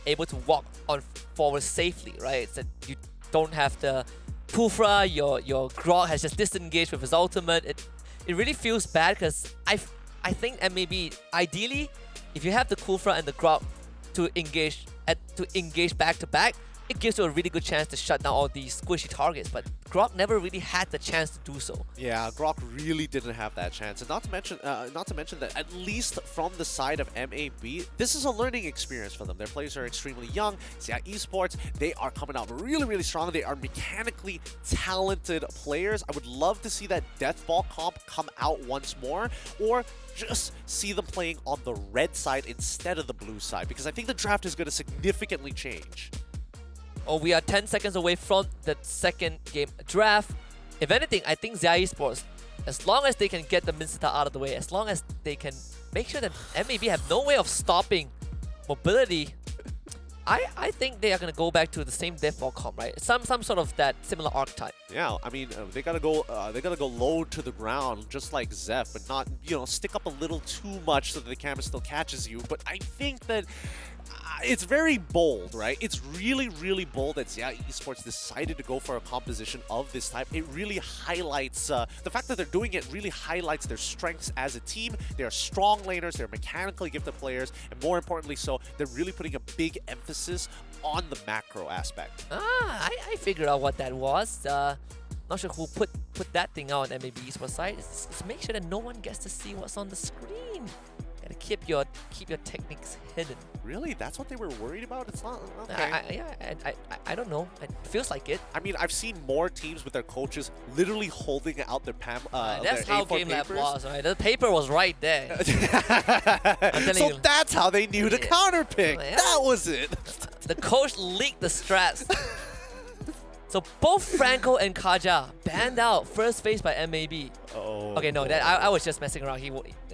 able to walk on forward safely, right? It's that you don't have the Pufra, your Grog has just disengaged with his ultimate. It really feels bad because I think MAB, ideally, if you have the Kufra and the Grog to engage back to back, it gives you a really good chance to shut down all these squishy targets, but Grog never really had the chance to do so. Yeah, Grok really didn't have that chance, and not to mention that at least from the side of MAB, this is a learning experience for them. Their players are extremely young. XIA Esports, they are coming out really strong. They are mechanically talented players. I would love to see that Death Ball comp come out once more, or just see them playing on the red side instead of the blue side, because I think the draft is going to significantly change. Oh, we are 10 seconds away from the second game draft. If anything, I think XIA Esports, as long as they can get the Minster out of the way, as long as they can make sure that MAB have no way of stopping mobility, I think they are going to go back to the same death ball comp, right? Some sort of that similar archetype. Yeah, I mean, they gotta go low to the ground, just like Zeph, but not, you know, stick up a little too much so that the camera still catches you. But I think that it's very bold, right? It's really bold that XIA Esports decided to go for a composition of this type. It really highlights, the fact that they're doing it really highlights their strengths as a team. They're strong laners, they're mechanically gifted players, and more importantly so, they're really putting a big emphasis on the macro aspect. I figured out what that was. Not sure who put that thing out on MLBB Esports side. It's make sure that no one gets to see what's on the screen. Gotta keep your techniques hidden. Really? That's what they were worried about? It's not... Okay. I don't know. It feels like it. I mean, I've seen more teams with their coaches literally holding out their that's how A4 Game Lab papers. was, right? The paper was right there. So you. that's how they knew to counterpick. Yeah. That was it. The coach leaked the strats. So both Franco and Kaja banned out first phase by MAB. Oh. Okay, no, I was just messing around.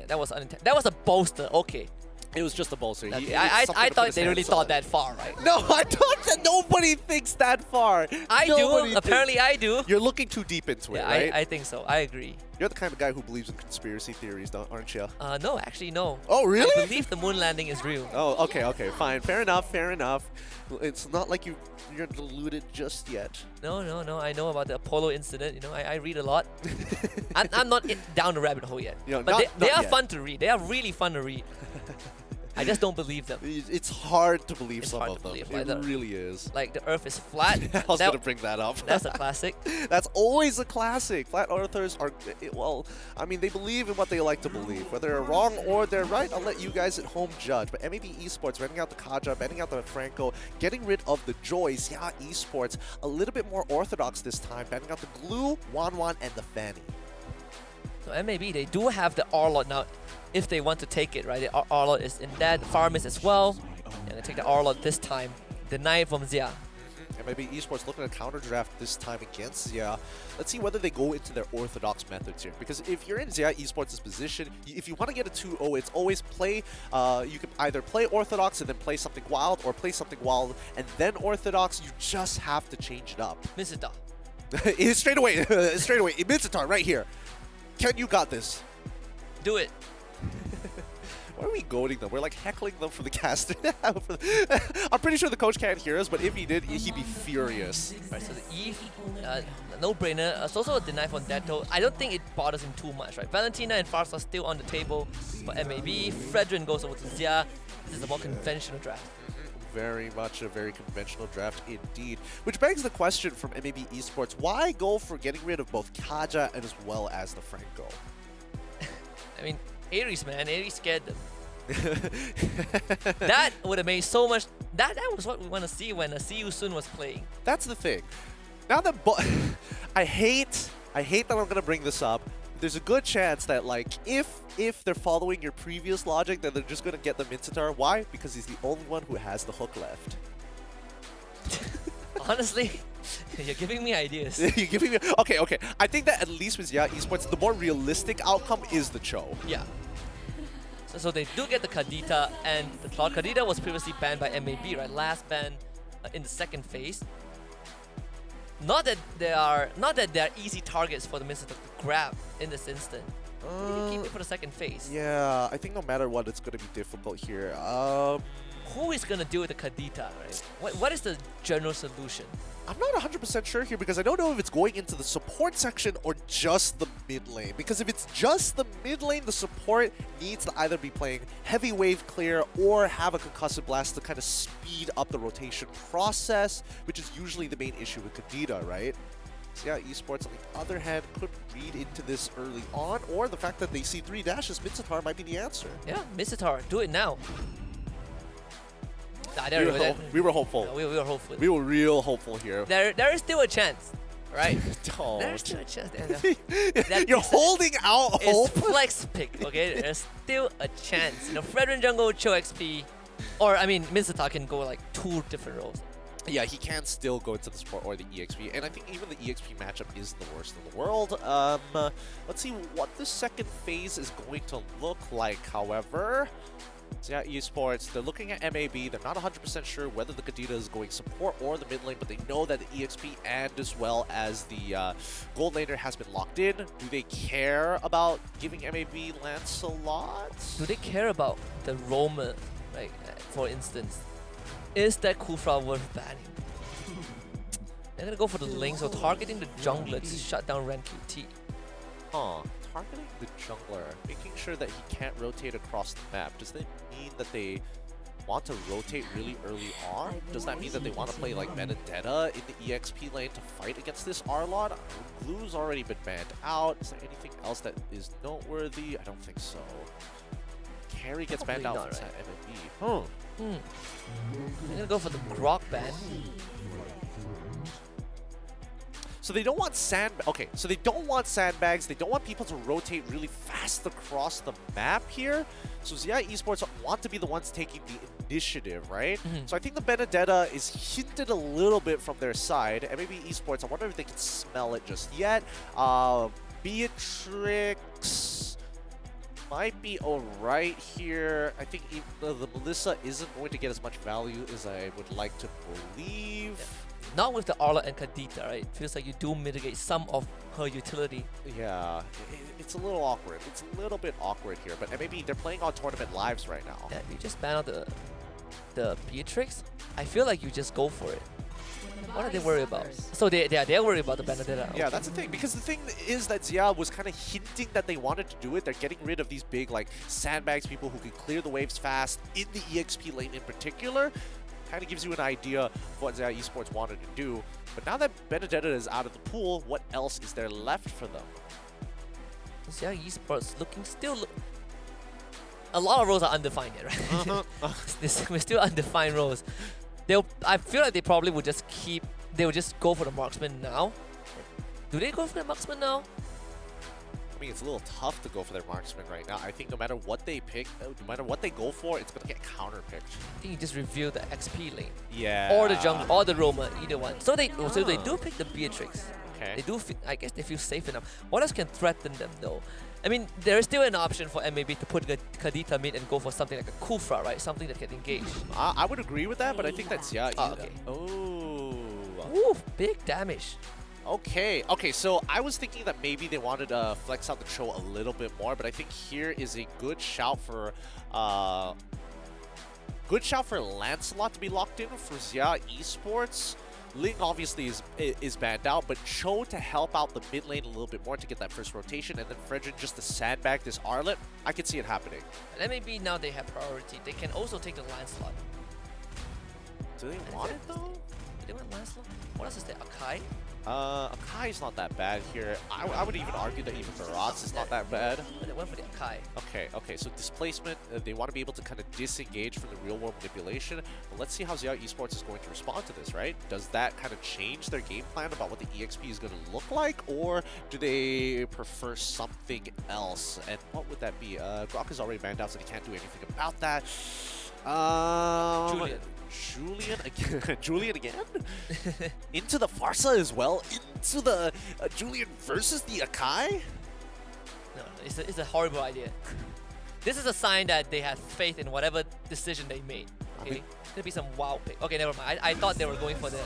That was unintended. That was a bolster. Okay. It was just a bolster. Okay. I thought they really thought that far, right? No, I thought that nobody thinks that far. I do. Apparently, I do. You're looking too deep into it, right? I think so. I agree. You're the kind of guy who believes in conspiracy theories, aren't you? No, actually, no. Oh, really? I believe the moon landing is real. Oh, okay, fine. Fair enough. It's not like you're deluded just yet. No. I know about the Apollo incident. You know, I read a lot. I'm not down the rabbit hole yet. You know, but they are yet. fun to read. They are really fun to read. I just don't believe them. It's hard to believe It's some hard of to them. believe, It like really is. Like the Earth is flat. I was going to bring that up. That's a classic. That's always a classic. Flat earthers are, well, I mean, they believe in what they like to believe. Whether they're wrong or they're right, I'll let you guys at home judge. But MAB Esports, banning out the Kaja, banning out the Franco, getting rid of the Joy. XIA Esports, a little bit more orthodox this time, banning out the Glue, Wanwan, and the Fanny. So MAB, they do have the Arlot now, if they want to take it, right? The Arlot is in that, the Farmist as well. And they take the Arlot this time, deny it from XIA. MAB Esports looking at counter draft this time against XIA. Let's see whether they go into their orthodox methods here. Because if you're in XIA Esports' position, if you want to get a 2-0, it's always play, you can either play orthodox and then play something wild, or play something wild and then orthodox. You just have to change it up. Mizita. straight away, Mizitar right here. Ken, you got this. Do it. Why are we goading them? We're like heckling them for the caster. I'm pretty sure the coach can't hear us, but if he did, he'd be furious. Right, so the Eve, no-brainer. It's also a deny from Dato. I don't think it bothers him too much, right? Valentina and Fars are still on the table for MAB. Fredrin goes over to XIA. This is a more conventional draft. Very much a very conventional draft indeed. Which begs the question from MAB Esports, why go for getting rid of both Kaja and as well as the Franco? I mean, Ares, man. Ares scared them. That would have made so much... That was what we want to see when See You Soon was playing. That's the thing. Now that... I hate that I'm going to bring this up. There's a good chance that, like, if they're following your previous logic, then they're just going to get the Mincetar. Why? Because he's the only one who has the hook left. Honestly, you're giving me ideas. You're giving me... Okay. I think that at least with XIA Esports, the more realistic outcome is the Cho. Yeah. So they do get the Kadita and the Cloud. Kadita was previously banned by MAB, right? Last ban in the second phase. Not that they are easy targets for the Minster to grab in this instant. Maybe keep it for the second phase. Yeah, I think no matter what, it's going to be difficult here. who is gonna deal with the Kadita, right? What is the general solution? I'm not 100% sure here because I don't know if it's going into the support section or just the mid lane. Because if it's just the mid lane, the support needs to either be playing heavy wave clear or have a concussive blast to kind of speed up the rotation process, which is usually the main issue with Kadita, right? So yeah, Esports, on the other hand, could read into this early on, or the fact that they see 3 dashes, Mitsutar might be the answer. Yeah, Mitsutar, do it now. We were hopeful. No, we were hopeful. We were real hopeful here. There is still a chance, right? Don't. There's still a chance. You're holding out hope. It's flex pick, okay? There's still a chance. You know, Fredrin jungle, Cho XP, or I mean, Mitsutar can go like 2 different roles. Yeah, he can still go into the support or the EXP, and I think even the EXP matchup isn't the worst in the world. Let's see what the second phase is going to look like, however. So yeah, Esports, they're looking at MAB. They're not 100% sure whether the Kadita is going support or the mid lane, but they know that the EXP and as well as the gold laner has been locked in. Do they care about giving MAB Lancelot? Do they care about the Roamer, like, for instance? Is that Kufra worth banning? They're gonna go for the link, so targeting the jungler to shut down Ren QT. Huh. Targeting the jungler, making sure that he can't rotate across the map. Does that mean that they want to rotate really early on? Does that mean that they want to play like Benedetta in the EXP lane to fight against this Arlot? Glue's already been banned out. Is there anything else that is noteworthy? I don't think so. Carry gets banned out from MLBB. I'm gonna go for the Grok ban. So they don't want Okay, so they don't want sandbags. They don't want people to rotate really fast across the map here. So XIA Esports want to be the ones taking the initiative, right? So I think the Benedetta is hinted a little bit from their side. And maybe Esports, I wonder if they can smell it just yet. Beatrix might be alright here. I think the Melissa isn't going to get as much value as I would like to believe. Yeah. Not with the Arla and Kadita, right? Feels like you do mitigate some of her utility. Yeah, it's a little awkward. It's a little bit awkward here, but maybe they're playing on tournament lives right now. Yeah, you just ban out the Beatrix. I feel like you just go for it. What are they worried about? So they're worried about the Benedetta. Yeah, that's the thing. Because the thing is that XIA was kind of hinting that they wanted to do it. They're getting rid of these big like sandbags, people who can clear the waves fast in the EXP lane in particular. Kind of gives you an idea of what XIA Esports wanted to do. But now that Benedetta is out of the pool, what else is there left for them? XIA Esports looking a lot of roles are undefined yet, right? We're still undefined roles. I feel like they probably would just they'll just go for the marksman now. Do they go for the marksman now? I mean, it's a little tough to go for their marksman right now. I think no matter what they pick, no matter what they go for, it's going to get counter-picked. I think you just reveal the XP lane. Yeah. Or the jungle, or the Roamer, either one. So they do pick the Beatrix. Okay. They do, I guess they feel safe enough. What else can threaten them though? I mean, there is still an option for MAB to put the Kadita mid and go for something like a Kufra, right? Something that can engage. I would agree with that, but I think that's okay. Oh. Ooh, big damage. Okay, so I was thinking that maybe they wanted to flex out the Cho a little bit more, but I think here is a good shout for Lancelot to be locked in for XIA Esports. Ling obviously is banned out, but Cho to help out the mid lane a little bit more to get that first rotation, and then Fredrin just to sandbag this Arlet. I can see it happening. And maybe now they have priority. They can also take the Lancelot. Do they want it though? Do they want Lancelot? What else is there? Akai? Akai is not that bad here. I would even argue that even Baratz is not that bad. But they went for the Akai. Okay, so displacement, they want to be able to kind of disengage from the real-world manipulation. But let's see how XIA Esports is going to respond to this, right? Does that kind of change their game plan about what the EXP is going to look like? Or do they prefer something else? And what would that be? Grok is already banned out, so they can't do anything about that. Julian again? Julian again? Into the Farsa as well? Into the Julian versus the Akai? No, it's a horrible idea. This is a sign that they have faith in whatever decision they made. Okay? It's gonna be some wild pick. Okay, never mind. I thought they were going for the...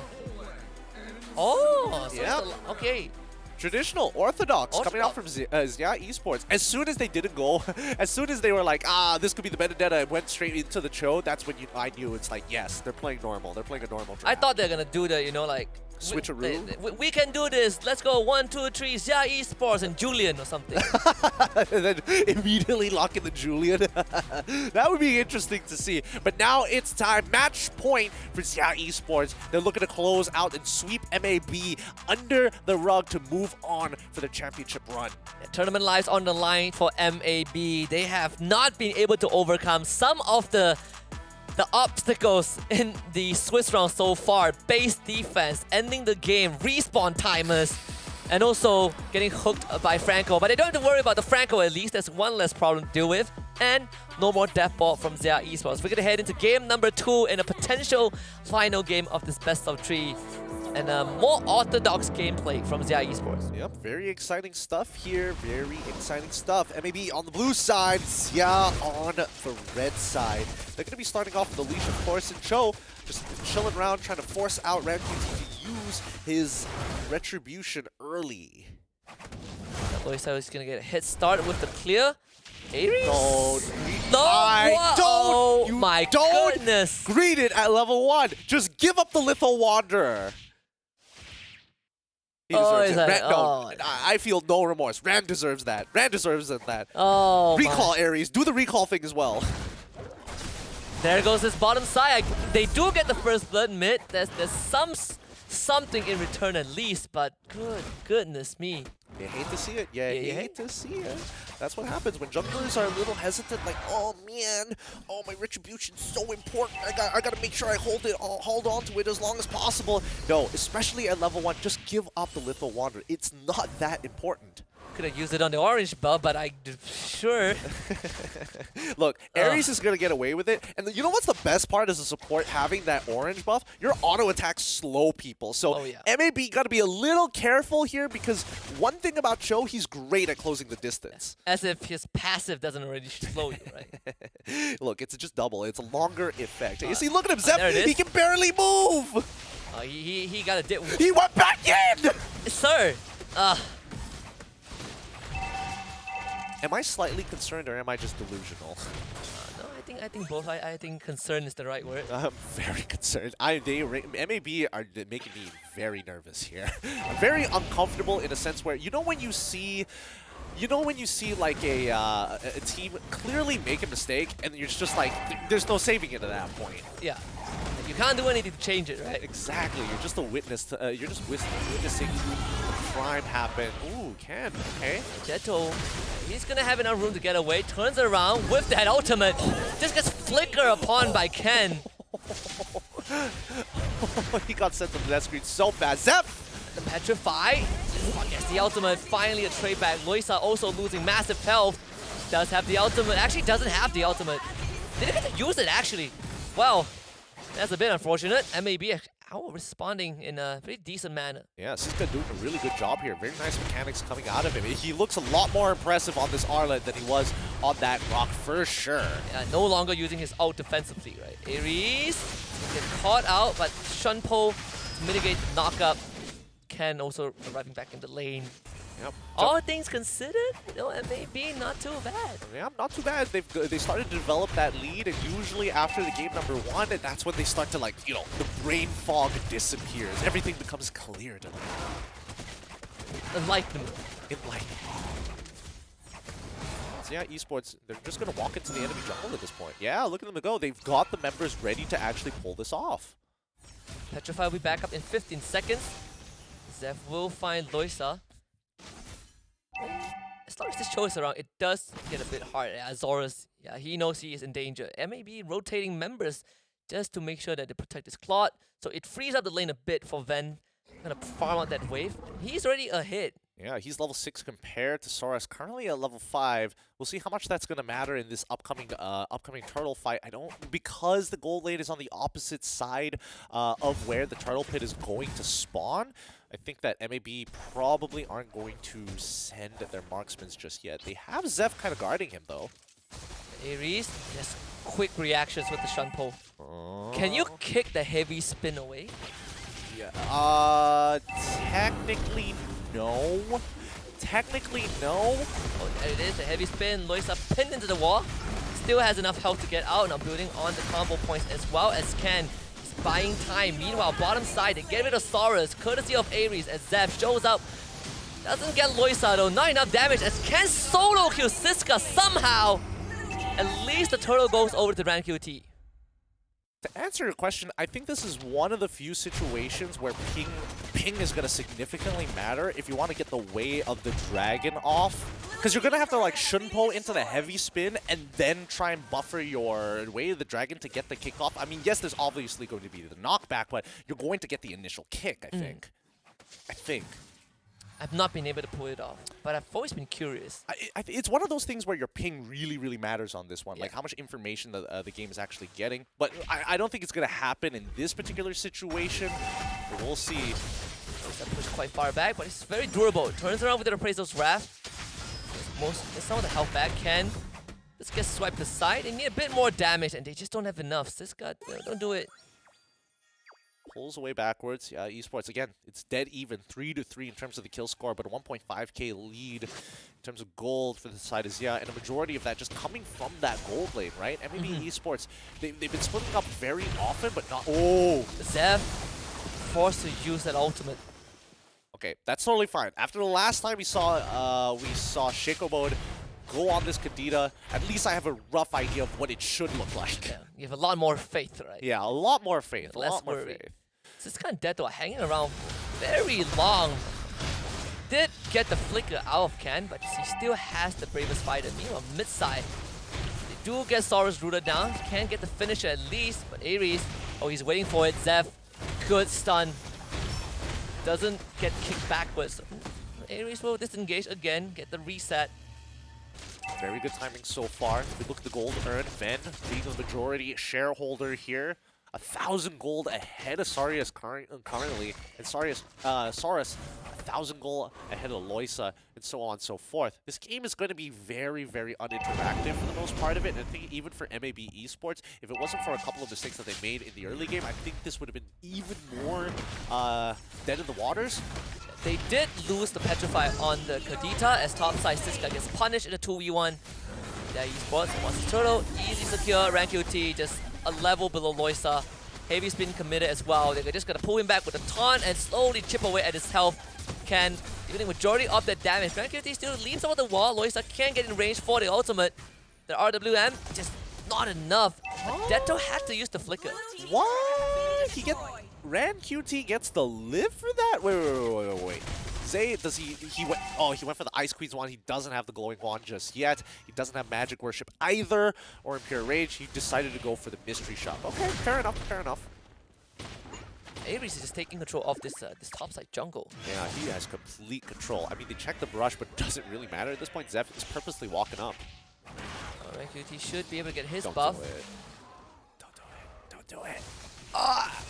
Oh! So yeah. okay. Traditional, orthodox, coming out from XIA Esports. As soon as they didn't go, as soon as they were like, this could be the metadata, and went straight into the Cho, that's when I knew it's like, yes, they're playing normal. They're playing a normal draft. I thought they're gonna do the, you know, like switcheroo. We can do this. Let's go 1, 2, 3. XIA Esports and Julian or something. And then immediately lock in the Julian. That would be interesting to see. But now it's time. Match point for XIA Esports. They're looking to close out and sweep MAB under the rug to move on for the championship run. Yeah, tournament lives on the line for MAB. They have not been able to overcome some of the obstacles in the Swiss round so far. Base defense, ending the game, respawn timers, and also getting hooked by Franco. But they don't have to worry about the Franco at least. There's one less problem to deal with. And no more death ball from XIA Esports. We're going to head into game number 2 in a potential final game of this best of 3. And more orthodox gameplay from XIA Esports. Yep, very exciting stuff here. Very exciting stuff. MAB on the blue side, XIA on the red side. They're going to be starting off with Alicia, of course, and Cho just chilling around, trying to force out Ramcutie to use his retribution early. Loisa is going to get a hit start with the clear. Aries? No, oh my goodness. Greet it at level 1. Just give up the Litho Wanderer. He deserves it. No, I feel no remorse. Ram deserves that. Ram deserves that. Oh, recall Aries. Do the recall thing as well. There goes his bottom side. They do get the first blood mid. There's something in return at least, but goodness me. You hate to see it. Yeah, you hate to see it. That's what happens when junglers are a little hesitant. Like, oh man, oh my retribution's so important. I gotta make sure I hold on to it as long as possible. No, especially at level 1, just give up the Litho Wanderer. It's not that important. Could have used it on the orange buff, but sure. Look, Aries is gonna get away with it, and you know what's the best part as a support having that orange buff? Your auto attacks slow people. So MAB gotta be a little careful here because one thing about Cho, he's great at closing the distance. As if his passive doesn't already slow you, right? Look, it's just double. It's a longer effect. You see, look at him, Zep. He can barely move. He got a dip. He went back in. Sir. Am I slightly concerned or am I just delusional? No, I think both. I think concern is the right word. I'm very concerned. MAB are making me very nervous here. I'm very uncomfortable in a sense where, you know when you see like a team clearly make a mistake and you're just like, there's no saving it at that point. Yeah. You can't do anything to change it, right? Exactly. You're just a witness to, you're just witnessing a crime happen. Ooh, Ken. Okay. Jetto, he's gonna have enough room to get away. Turns around with that ultimate. Just gets flickered upon by Ken. He got sent to the death screen so fast. Zep! The Petrify. Gets the ultimate. Finally a trade back. Loisa also losing massive health. Does have the ultimate. Actually doesn't have the ultimate. Didn't get to use it actually. Well, that's a bit unfortunate. MAB responding in a pretty decent manner. Yeah, Siska doing a really good job here. Very nice mechanics coming out of him. He looks a lot more impressive on this Arlet than he was on that rock for sure. Yeah, no longer using his ult defensively, right? Aries gets caught out, but Shunpo to mitigate the knockup. Ken also arriving back in the lane. Yep. All things considered, MAB not too bad. Yeah, not too bad. They started to develop that lead, and usually after the game number 1, and that's when they start to, like, the brain fog disappears. Everything becomes clear to them. Enlightenment. So yeah, Esports, they're just going to walk into the enemy jungle at this point. Yeah, look at them go. They've got the members ready to actually pull this off. Petrify will be back up in 15 seconds. Zeph will find Loisa. As long as this Cho is around, it does get a bit hard. Azorus, yeah, he knows he is in danger. MAB rotating members just to make sure that they protect his Claude. So it frees up the lane a bit for Ven. Gonna farm out that wave. He's already ahead. Yeah, he's level 6 compared to Soras, currently at level 5. We'll see how much that's going to matter in this upcoming turtle fight. Because the gold lane is on the opposite side of where the turtle pit is going to spawn, I think that MAB probably aren't going to send their marksmen just yet. They have Zeph kind of guarding him, though. Aries, just quick reactions with the Shunpo. Can you kick the heavy spin away? Yeah. Technically no. Technically, no. Oh, there it is, the heavy spin. Loisa pinned into the wall. Still has enough health to get out. Now building on the combo points as well as Ken. He's buying time. Meanwhile, bottom side, they get rid of Saurus, courtesy of Ares as Zev shows up. Doesn't get Loisa though. Not enough damage as Ken solo kills Siska somehow. At least the turtle goes over to Ran QT. To answer your question, I think this is one of the few situations where ping is going to significantly matter if you want to get the way of the dragon off. Because you're going to have to like shunpo into the heavy spin and then try and buffer your way of the dragon to get the kick off. I mean, yes, there's obviously going to be the knockback, but you're going to get the initial kick, I think. I think. I've not been able to pull it off, but I've always been curious. It's one of those things where your ping really, really matters on this one, like how much information the game is actually getting. But I don't think it's going to happen in this particular situation. But we'll see. That pushed quite far back, but it's very durable. Turns around with the Appraisal's Wrath. Some of the health back. Ken just gets swiped aside. They need a bit more damage, and they just don't have enough. Siska, don't do it. Pulls away backwards. Yeah, Esports, again, it's dead even, 3-3 in terms of the kill score, but a 1.5k lead in terms of gold for the side of XIA, and a majority of that just coming from that gold lane, right? MLBB Esports, they've been splitting up very often, but not... Oh! Zev forced to use that ultimate. Okay, that's totally fine. After the last time we saw Shaco Mode go on this Kadita, at least I have a rough idea of what it should look like. Yeah, you have a lot more faith, right? Yeah, a lot more faith, a less lot more worry. faith. So it's kind of dead though, hanging around very long. Did get the flicker out of Ken, but he still has the bravest fighter. Meanwhile, mid side, they do get Saurus rooted down. Can't get the finisher at least, but Ares, oh, he's waiting for it. Zev, good stun. Doesn't get kicked backwards. Ares will disengage again, get the reset. Very good timing so far. If we look at the gold earned, Ven being the majority shareholder here. 1,000 gold ahead of Saurus currently, and Saurus 1,000 gold ahead of Loisa, and so on and so forth. This game is going to be very, very uninteractive for the most part of it, and I think even for MAB Esports, if it wasn't for a couple of mistakes that they made in the early game, I think this would have been even more dead in the waters. They did lose the Petrify on the Kadita as topside Siska gets punished in a 2v1. Yeah, Esports wants the turtle, easy secure, rank UT, just a level below Loisa. Heavy spin committed as well. They're just gonna pull him back with a taunt and slowly chip away at his health. Can dealing majority of that damage. Rank UT still leaves over the wall. Loisa can't get in range for the ultimate. The RWM just not enough. Detto had to use the flicker. What? Ran QT gets the live for that? Wait. Zay, does he went, oh, he went for the Ice Queen's wand. He doesn't have the glowing wand just yet. He doesn't have Magic Worship either, or Impure Rage. He decided to go for the Mystery Shop. Okay, fair enough, fair enough. Ares is just taking control of this topside jungle. Yeah, he has complete control. I mean, they checked the brush, but does it really matter at this point? Zeph is purposely walking up. Rank UT should be able to get his Don't buff. do it. Don't do it. Don't do it. Ah!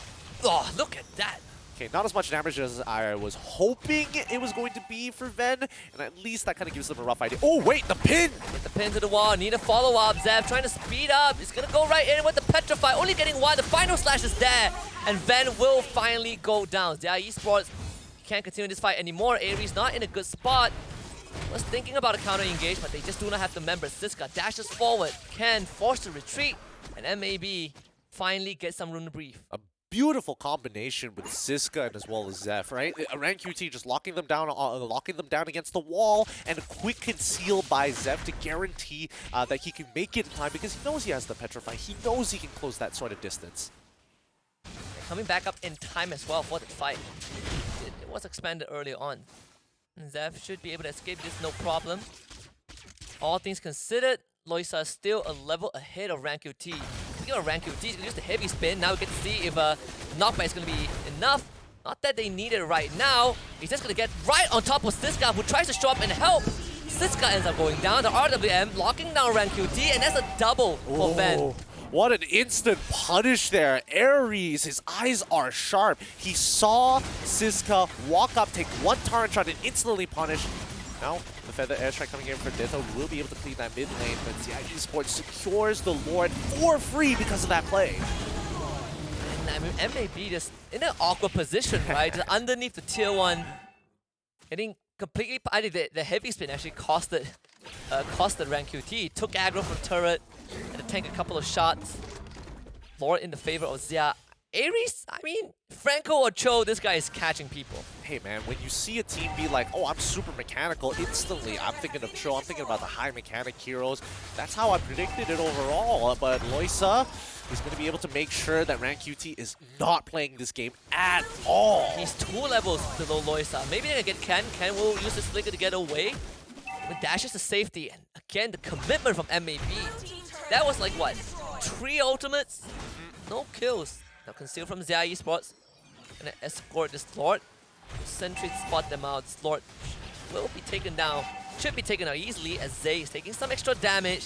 Oh, look at that! Okay, not as much damage as I was hoping it was going to be for Ven, and at least that kind of gives them a rough idea. Oh, wait, the pin! Get the pin to the wall, need a follow-up. Zev trying to speed up. He's gonna go right in with the Petrify, only getting one. The final slash is there, and Ven will finally go down. XIA Esports can't continue this fight anymore. Ares not in a good spot. Was thinking about a counter-engage, but they just do not have the members. Siska dashes forward, Ken forced to retreat, and MAB finally gets some room to breathe. A beautiful combination with Siska and as well as Zeph, right? Rank QT just locking them down against the wall, and a quick conceal by Zeph to guarantee that he can make it in time because he knows he has the Petrify. He knows he can close that sort of distance. Coming back up in time as well for the fight. It was expanded early on. Zeph should be able to escape this no problem. All things considered, Loisa is still a level ahead of Rank UT. Speaking of Rank UT, he's gonna use the heavy spin. Now we get to see if knockback is gonna be enough. Not that they need it right now. He's just gonna get right on top of Siska, who tries to show up and help. Siska ends up going down. The RWM locking down Rank UT, and that's a double for Ven. What an instant punish there. Ares, his eyes are sharp. He saw Siska walk up, take one Torrent shot, and instantly punish. Now, the Feather Airstrike coming in for Ditto will be able to clean that mid lane, but XIA Esports secures the Lord for free because of that play. And I mean, MAB just in an awkward position, right? Just underneath the tier 1 Getting completely, I think the heavy spin actually costed Rank QT. Took aggro from turret, and to tank a couple of shots. Lord in the favor of Xia. Ares, I mean, Franco or Cho, this guy is catching people. Hey man, when you see a team be like, oh, I'm super mechanical, instantly I'm thinking of Cho, I'm thinking about the high mechanic heroes. That's how I predicted it overall, but Loisa is going to be able to make sure that Rank QT is not playing this game at all. He's 2 levels below Loisa. Maybe they're gonna get Ken. Ken will use his flicker to get away. With dashes to safety, and again, the commitment from MAB. That was like, what, 3 ultimates? No kills. Now conceal from XIA Esports. Gonna escort this Lord. Sentry spot them out. Lord will be taken down. Should be taken out easily as Zay is taking some extra damage.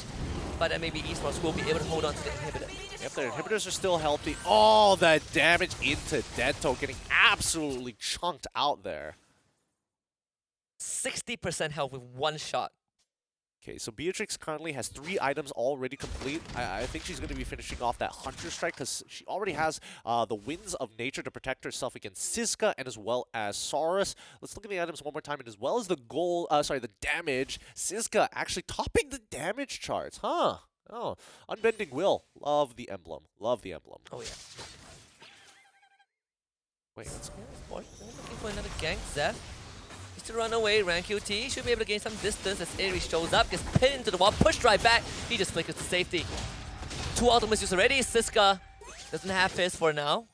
But MAB Esports will be able to hold on to the inhibitor. Yep, their inhibitors are still healthy. Oh, that damage into Deto, getting absolutely chunked out there. 60% health with 1 shot. Okay, so Beatrix currently has 3 items already complete. I think she's going to be finishing off that Hunter Strike because she already has the Winds of Nature to protect herself against Siska and as well as Saurus. Let's look at the items one more time, and as well as the the damage. Siska actually topping the damage charts, huh? Oh, Unbending Will. Love the emblem. Love the emblem. Oh yeah. Wait, let's go. Looking for another gank. Zeph to run away. Rank QT should be able to gain some distance as Ares shows up, gets pinned into the wall, pushed right back. He just flickers to safety. 2 ultimates used already. Siska doesn't have Fizz for now.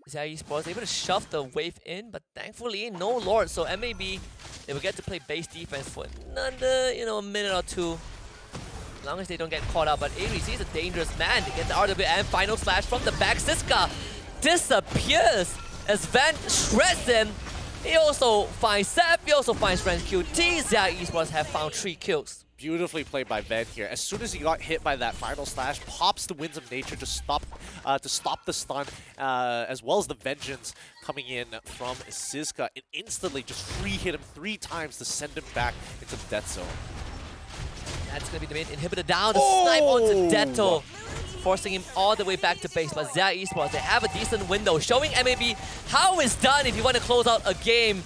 XIA Esports able to shove the wave in, but thankfully no Lord. So MAB, they will get to play base defense for another, a minute or 2. As long as they don't get caught out. But Ares, he's a dangerous man to get the RW and final slash from the back. Siska disappears as Van shreds him. He also finds Seth, he also finds Rank QT. XIA Esports have found 3 kills. Beautifully played by Ven here. As soon as he got hit by that final slash, pops the Winds of Nature to stop the stun, as well as the Vengeance coming in from Siska. It instantly just free hit him 3 times to send him back into the death zone. That's going to be the main inhibitor down. The snipe onto Deto, forcing him all the way back to base. But XIA Esports, they have a decent window, showing MAB how it's done if you want to close out a game.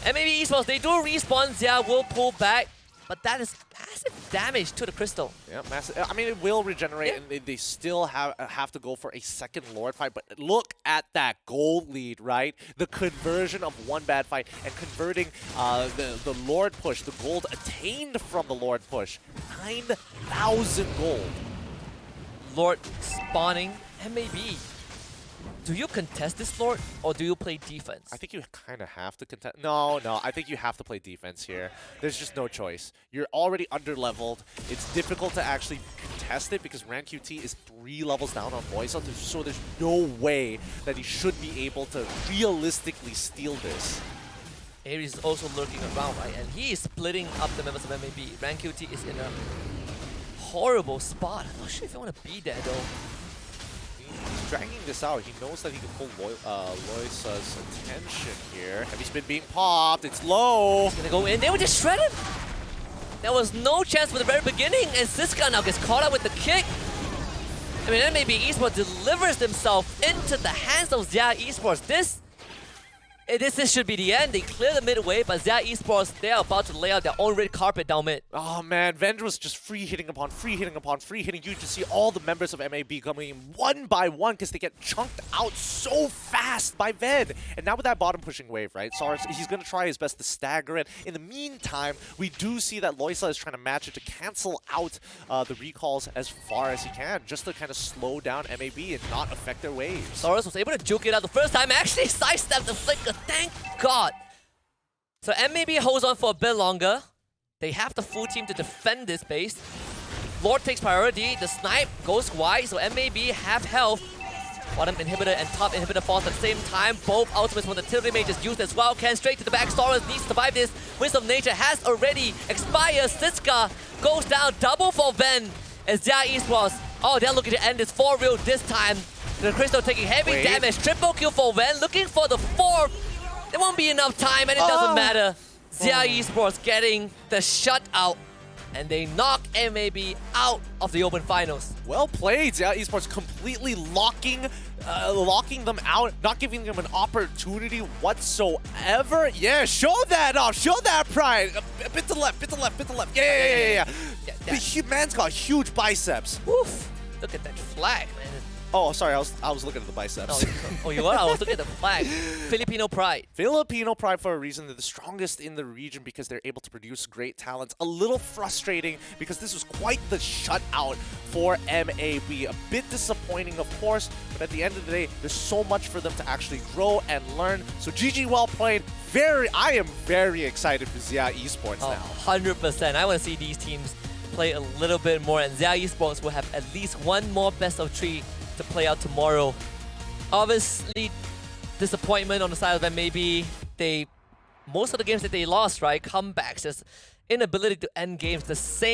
MAB Esports, they do respawn. XIA will pull back, but that is massive damage to the crystal. Yeah, massive. I mean, it will regenerate, and they still have to go for a second Lord fight. But look at that gold lead, right? The conversion of 1 bad fight and converting the Lord push, the gold attained from the Lord push, 9,000 gold. Lord spawning. MAB, do you contest this Lord or do you play defense? I think you kind of have to contest. No, I think you have to play defense here. There's just no choice. You're already under-leveled. It's difficult to actually contest it because Rank QT is 3 levels down on Loisa, so there's no way that he should be able to realistically steal this. Ares is also lurking around, right? And he is splitting up the members of MAB. Rank QT is in a horrible spot. I'm not sure if I want to be there though. He's dragging this out. He knows that he can pull Loisa's attention here. Heavy spin being popped. It's low. He's gonna go in. They would just shred him. There was no chance from the very beginning, and Siska now gets caught up with the kick. I mean, MAB Esports delivers themselves into the hands of XIA Esports. This should be the end. They clear the mid wave, but XIA Esports, they're about to lay out their own red carpet down mid. Oh man, Venge was just free hitting upon free hitting upon free hitting. You just see all the members of MAB coming in one by one because they get chunked out so fast by Ven. And now with that bottom pushing wave, right? Saurus, he's going to try his best to stagger it. In the meantime, we do see that Loisa is trying to match it to cancel out the recalls as far as he can, just to kind of slow down MAB and not affect their waves. Saurus was able to juke it out the first time, actually sidestepped the flicker. Thank God. So MAB holds on for a bit longer. They have the full team to defend this base. Lord takes priority. The snipe goes wide, so MAB have health. Bottom inhibitor and top inhibitor falls at the same time. Both ultimates from the Tilde Mage is used as well. Ken straight to the back. Saurus needs to survive this. Wisdom of Nature has already expired. Siska goes down. Double for Ven as XIA Esports. Oh, they're looking to end this for real this time. The Crystal taking heavy damage. Triple kill for Ven. Looking for the 4th. There won't be enough time, and it doesn't matter. XIA Esports getting the shutout. and they knock MAB out of the Open Finals. Well played, XIA Esports completely locking them out, not giving them an opportunity whatsoever. Yeah, show that off, show that pride. A bit to the left, bit to the left, bit to the left. Yeah. The man's got huge biceps. Woof! Look at that flag, man. Oh, sorry, I was looking at the biceps. Oh, you were? I was looking at the flag. Filipino pride. Filipino pride for a reason. They're the strongest in the region because they're able to produce great talents. A little frustrating because this was quite the shutout for MAB. A bit disappointing, of course, but at the end of the day, there's so much for them to actually grow and learn. So GG, well played. I am very excited for XIA Esports now. 100%. I want to see these teams play a little bit more, and XIA Esports will have at least one more best of 3 to play out tomorrow. Obviously, disappointment on the side of MAB. Most of the games that they lost, right, comebacks, just inability to end games. The same